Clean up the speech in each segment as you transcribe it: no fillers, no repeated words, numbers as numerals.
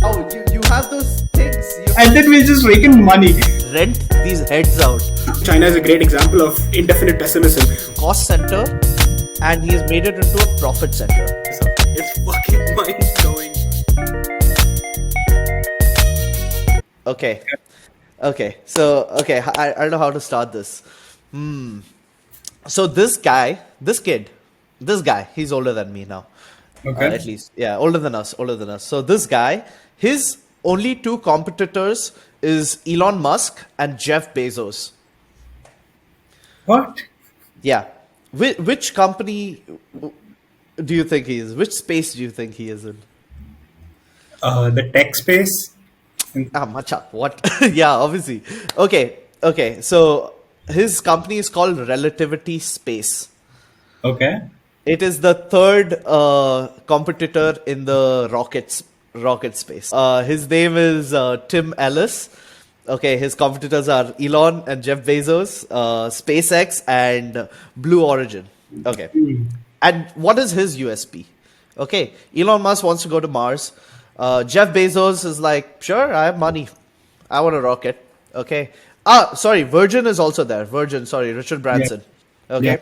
Oh, you have those things. And then we'll just rake in money. Rent these heads out. China is a great example of indefinite pessimism. Cost center, and he's made it into a profit center. It's fucking mind-blowing. Okay. So, I don't know how to start this. So this guy, he's older than me now. Okay. At least, yeah, older than us. So this guy, his only two competitors is Elon Musk and Jeff Bezos. What? Yeah. Which company do you think he is? Which space do you think he is in? The tech space? Macha, what? Yeah, obviously. Okay. So his company is called Relativity Space. Okay. It is the third competitor in the rocket space. His name is Tim Ellis. Okay, his competitors are Elon and Jeff Bezos, SpaceX, and Blue Origin. Okay. And what is his USP? Okay, Elon Musk wants to go to Mars. Jeff Bezos is like, sure, I have money. I want a rocket. Okay. Sorry, Virgin is also there. Richard Branson. Yeah. Okay. Yeah.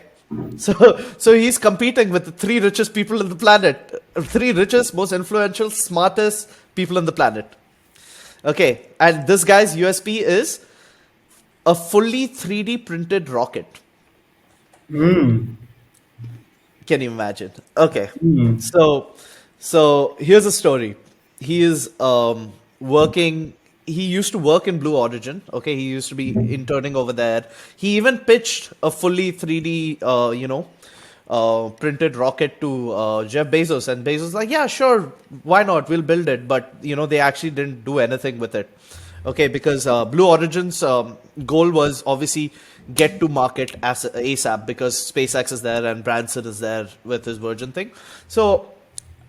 So he's competing with the three richest people on the planet. Three richest, most influential, smartest people on the planet. Okay. And this guy's USP is a fully 3D printed rocket. Can you imagine? Okay. So here's a story. He is working. He used to work in Blue Origin. Okay, he used to be interning over there. He even pitched a fully 3D, printed rocket to Jeff Bezos, and Bezos was like, yeah, sure, why not? We'll build it. But they actually didn't do anything with it. Okay, because Blue Origin's goal was obviously get to market as ASAP, because SpaceX is there and Branson is there with his Virgin thing. So,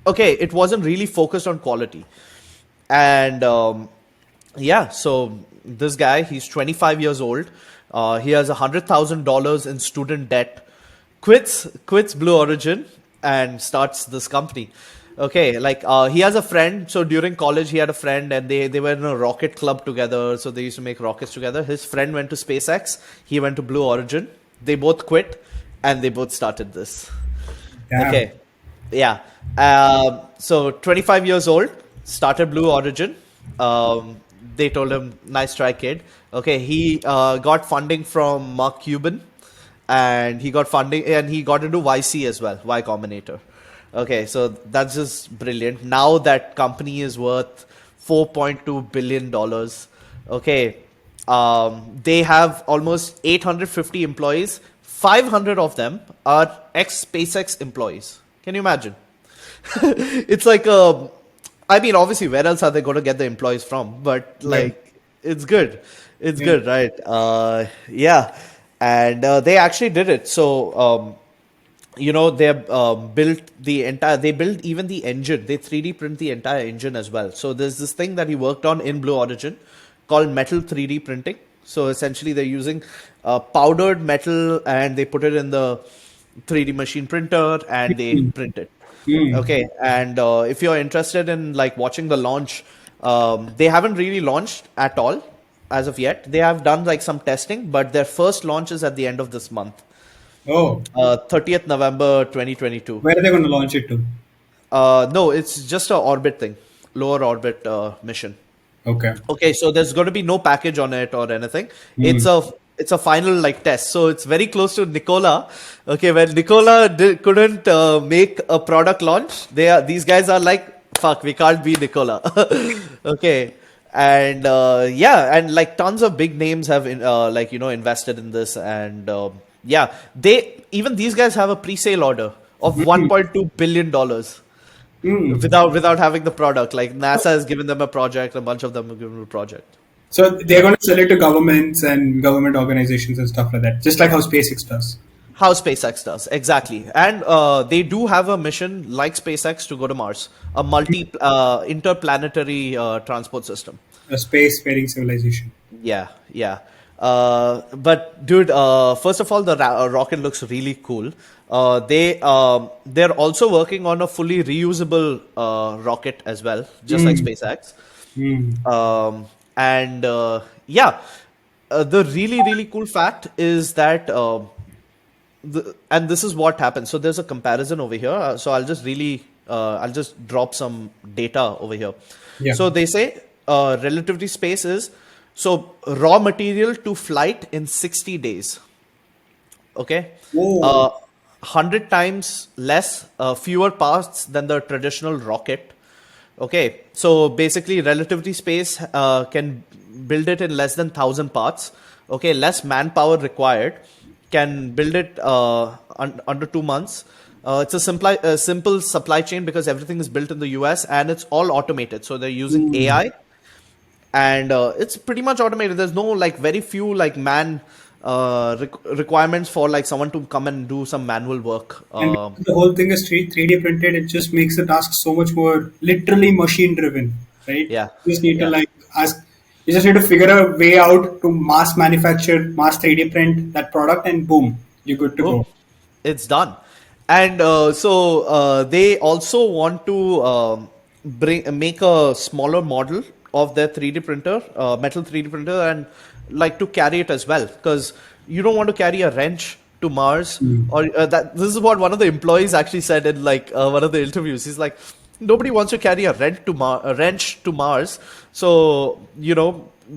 okay, it wasn't really focused on quality. And so this guy, he's 25 years old. He has $100,000 in student debt, quits Blue Origin and starts this company. Okay, he has a friend. So during college, he had a friend, and they were in a rocket club together. So they used to make rockets together. His friend went to SpaceX. He went to Blue Origin. They both quit, and they both started this. Damn. Okay, yeah. So 25 years old, started Blue Origin. They told him, nice try, kid. Okay, he got funding from Mark Cuban, and he got funding, and he got into YC as well, Y Combinator. Okay, so that's just brilliant. Now that company is worth $4.2 billion. Okay, they have almost 850 employees. 500 of them are ex-SpaceX employees. Can you imagine? It's like obviously, where else are they going to get the employees from? But it's good. It's good, right? Yeah. And they actually did it. So, they built even the engine. They 3D print the entire engine as well. So there's this thing that he worked on in Blue Origin called metal 3D printing. So essentially they're using powdered metal, and they put it in the 3D machine printer, and they print it. Okay, and if you're interested in watching the launch, they haven't really launched at all as of yet. They have done some testing, but their first launch is at the end of this month. 30th November 2022. Where are they going to launch it to? No, it's just a orbit thing, lower orbit mission. Okay. So there's going to be no package on it or anything. It's a final test. So it's very close to Nikola. Okay, when Nikola couldn't make a product launch, these guys are like, fuck, we can't be Nikola. Okay. And and tons of big names have invested in this, and these guys have a pre-sale order of $1.2 billion without having the product. NASA has given them a project, a bunch of them have given them a project. So they're going to sell it to governments and government organizations and stuff like that, just like how SpaceX does. How SpaceX does, exactly. And they do have a mission like SpaceX to go to Mars, a interplanetary transport system. A space-faring civilization. Yeah. But dude, first of all, the rocket looks really cool. they're also working on a fully reusable rocket as well, just like Mm. SpaceX. Mm. And yeah, the really cool fact is that and this is what happens. So there's a comparison over here. So I'll just drop some data over here. Yeah. So they say relativity space is so raw material to flight in 60 days. Okay, Whoa. 100 times less, fewer parts than the traditional rocket. Okay, so basically, relativity space can build it in less than 1,000 parts. Okay, less manpower required. Can build it under 2 months. It's a simple supply chain because everything is built in the US and it's all automated. So they're using Mm. AI and it's pretty much automated. There's no like very few like man requirements for like someone to come and do some manual work. And the whole thing is 3D printed. It just makes the task so much more literally machine driven, right? Yeah, You just need to yeah. like ask. You just need to figure a way out to mass manufacture, mass 3D print that product, and boom, you're good to Boom, go. it's done. And they also want to bring make a smaller model of their 3D printer, metal 3D printer, and like to carry it as well because you don't want to carry a wrench to Mars or that. This is what one of the employees actually said in like one of the interviews. He's like, nobody wants to carry a wrench to Mars, so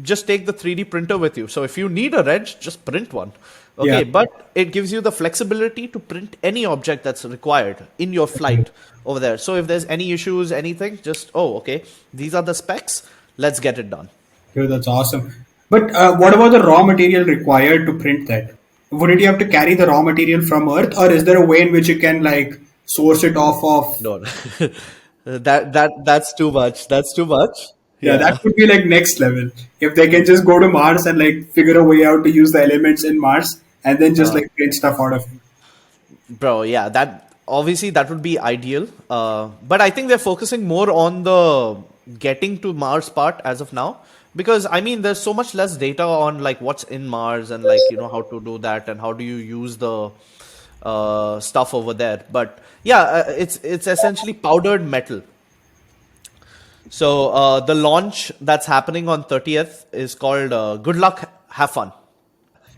just take the 3D printer with you. So if you need a wrench, just print one. Yeah. Okay, but it gives you the flexibility to print any object that's required in your flight over there. So if there's any issues, anything, just, oh, okay, these are the specs, let's get it done. Okay, that's awesome. But what about the raw material required to print that? Wouldn't you have to carry the raw material from Earth, or is there a way in which you can like source it off of? No, that's too much. That's too much. Yeah, that Yeah. would be like next level. If they can just go to Mars and like figure a way out to use the elements in Mars and then just Uh, like print stuff out of it. Bro, yeah, that obviously that would be ideal. But I think they're focusing more on the getting to Mars part as of now. Because I mean, there's so much less data on like what's in Mars and like how to do that and how do you use the stuff over there. But yeah, it's essentially powdered metal. So the launch that's happening on 30th is called Good Luck, Have Fun.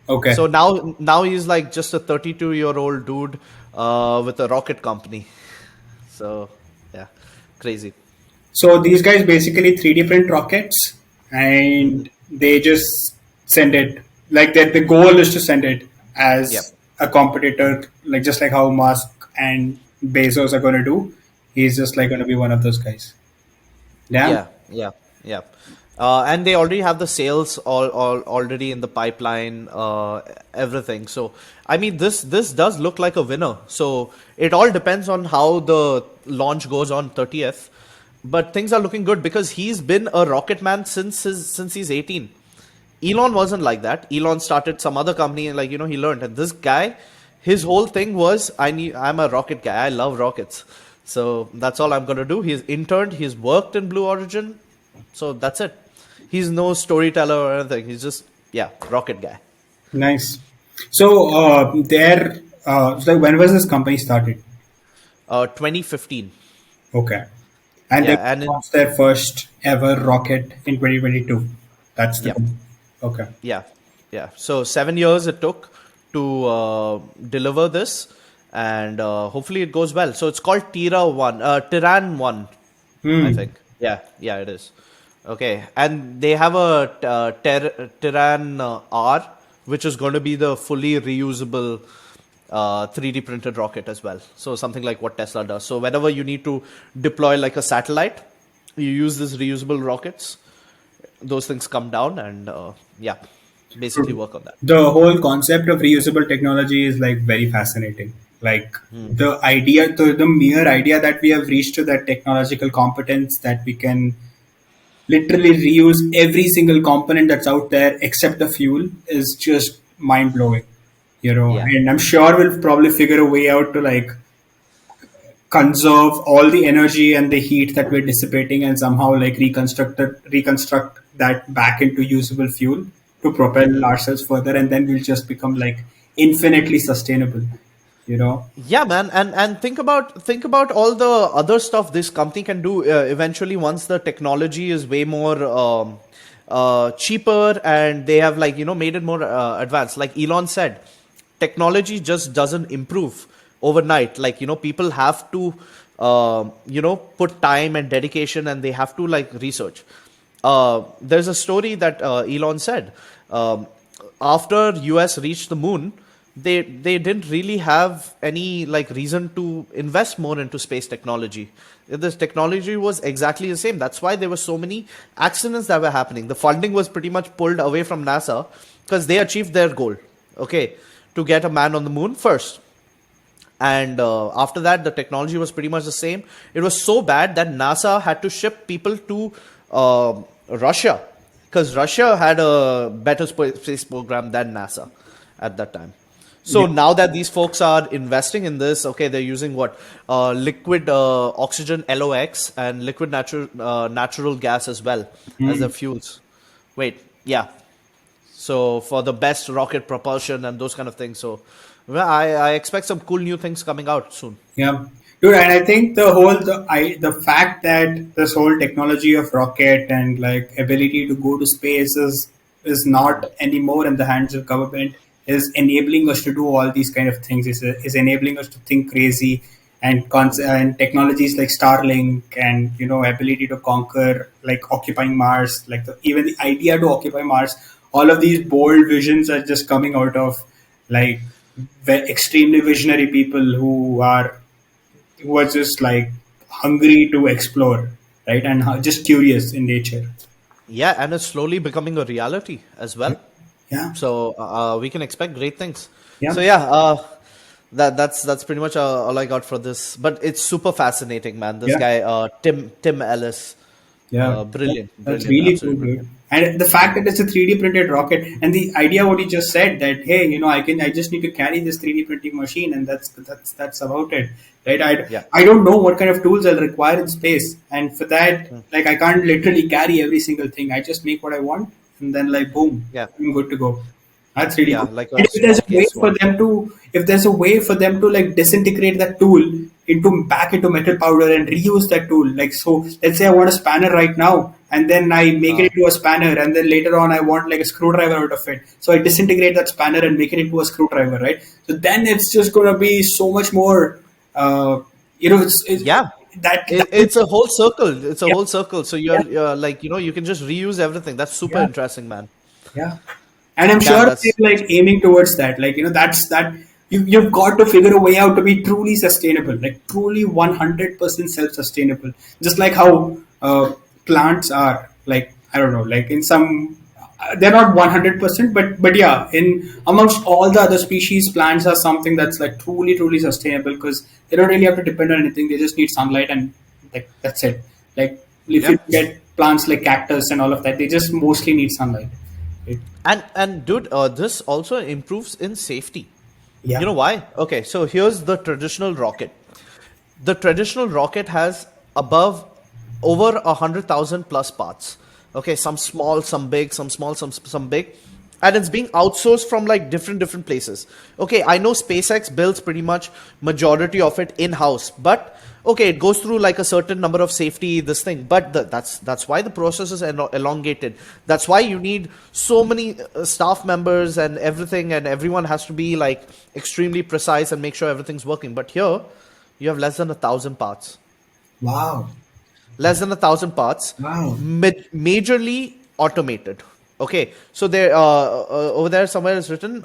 Okay. So now he's like just a 32-year-old dude with a rocket company. So yeah, crazy. So these guys basically 3D print rockets and they just send it. Like that the goal is to send it as Yep. a competitor, like just like how Musk and Bezos are gonna do. He's just like gonna be one of those guys. Damn. Yeah. And they already have the sales all already in the pipeline, everything. So I mean, this does look like a winner. So it all depends on how the launch goes on 30th. But things are looking good because he's been a rocket man since he's 18. Elon wasn't like that. Elon started some other company and like he learned. And this guy, his whole thing was I'm a rocket guy. I love rockets. So that's all I'm gonna do. He's interned. He's worked in Blue Origin. So that's it. He's no storyteller or anything. He's just rocket guy. Nice. So so when was this company started? 2015. Okay. And they Yeah, and in launched their first ever rocket in 2022. That's the yeah, goal. Okay. yeah, yeah. So 7 years it took to deliver this, and hopefully it goes well. So it's called Tiran One, I Hmm. think. Yeah, it is. Okay, and they have a Tiran R, which is going to be the fully reusable 3D printed rocket as well. So something like what Tesla does. So whenever you need to deploy like a satellite, you use these reusable rockets. Those things come down and basically work on that. The whole concept of reusable technology is like very fascinating. Like the mere idea that we have reached to that technological competence that we can literally reuse every single component that's out there except the fuel is just mind blowing. Yeah. And I'm sure we'll probably figure a way out to like conserve all the energy and the heat that we're dissipating and somehow like reconstruct that back into usable fuel to propel ourselves further, and then we'll just become like infinitely sustainable. you know. Yeah, man, and think about all the other stuff this company can do eventually once the technology is way more cheaper, and they have, like, made it more advanced. Like Elon said, technology just doesn't improve overnight. Like, people have to put time and dedication, and they have to, like, research. There's a story that Elon said, after US reached the moon, they didn't really have any, like, reason to invest more into space technology. This technology was exactly the same. That's why there were so many accidents that were happening. The funding was pretty much pulled away from NASA because they achieved their goal, okay, to get a man on the moon first. And after that, the technology was pretty much the same. It was so bad that NASA had to ship people to Russia, because Russia had a better space program than NASA at that time. So Yeah. now that these folks are investing in this, okay, they're using what, liquid oxygen LOX and liquid natural gas as well as their fuels. Wait, yeah. So for the best rocket propulsion and those kind of things. So well, I expect some cool new things coming out soon. Yeah, dude, and I think the fact that this whole technology of rocket and like ability to go to space is not anymore in the hands of government, is enabling us to do all these kind of things. Is enabling us to think crazy, and and technologies like Starlink and ability to conquer, like occupying Mars, like even the idea to occupy Mars. All of these bold visions are just coming out of like extremely visionary people who are just like hungry to explore, right? And just curious in nature. Yeah, and it's slowly becoming a reality as well. Yeah, So we can expect great things. yeah, So yeah, that's pretty much all I got for this. But it's super fascinating, man. This yeah, guy, Tim Ellis, yeah. brilliant, That's brilliant, really cool, absolutely dude. brilliant. And the fact that it's a 3D printed rocket, and the idea what you just said, that hey, I just need to carry this 3D printing machine, and that's about it, right? Yeah, I don't know what kind of tools I'll require in space, and for that, like I can't literally carry every single thing. I just make what I want, and then like boom, yeah, I'm good to go. That's really yeah. cool. Like And a small case one. if there's a way for them to like disintegrate that tool into back into metal powder and reuse that tool, like so, let's say I want a spanner right now, and then I make it Uh, into a spanner, and then later on I want like a screwdriver out of it. So I disintegrate that spanner and make it into a screwdriver, right? So then it's just gonna be so much more. It's yeah, that it's a whole circle. It's a yeah, whole circle. So yeah, you're like, you can just reuse everything. That's super yeah. interesting, man. Yeah, and I'm Damn, sure that's they're like aiming towards that. Like that's that you've got to figure a way out to be truly sustainable, like truly 100% self-sustainable. Just like how plants are. Like I don't know, like in some they're not 100%, but yeah, in amongst all the other species, plants are something that's like truly sustainable because they don't really have to depend on anything. They just need sunlight and like that's it. Like if yeah. you get plants like cactus and all of that, they just mostly need sunlight. It, And dude, this also improves in safety. You yeah. know why? Okay, so here's the traditional rocket. The traditional rocket has above over 100,000 plus parts. Okay, some small, some big, some small, some big, and it's being outsourced from like different places. Okay, I know SpaceX builds pretty much majority of it in house, but okay, it goes through like a certain number of safety this thing, but that's why the process is elongated. That's why you need so many staff members and everything, and everyone has to be like extremely precise and make sure everything's working. But here you have less than 1,000 parts. Wow. Less than 1,000 parts, Wow. majorly automated. Okay, so there over there somewhere is written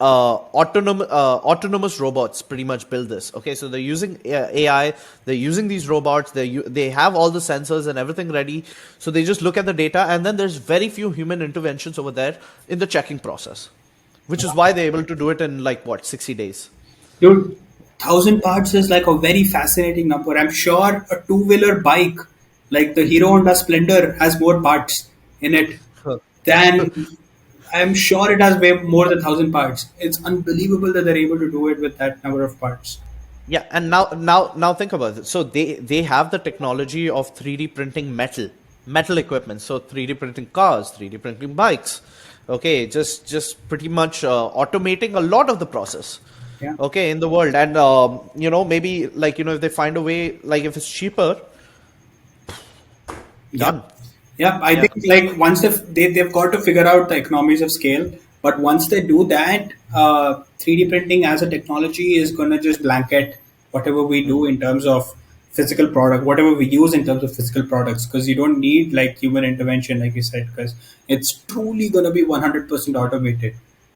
autonomous robots pretty much build this. Okay, so they're using AI, they're using these robots, they have all the sensors and everything ready. So they just look at the data, and then there's very few human interventions over there in the checking process, which is why they're able to do it in like what, 60 days. Dude, 1,000 parts is like a very fascinating number. I'm sure a two-wheeler bike like the Hero Honda Splendor has more parts in it than I'm sure it has way more than 1,000 parts. It's unbelievable that they're able to do it with that number of parts. Yeah, and now think about it. So they have the technology of 3D printing metal equipment. So 3D printing cars, 3D printing bikes. Okay, just pretty much automating a lot of the process. Yeah. okay, in the world. And maybe, like, if they find a way, like if it's cheaper, Yeah. done. Yeah, I Yeah. think like once they've got to figure out the economies of scale, but once they do that, 3D printing as a technology is going to just blanket whatever we do in terms of physical product, whatever we use in terms of physical products, because you don't need like human intervention, like you said, because it's truly going to be 100% automated.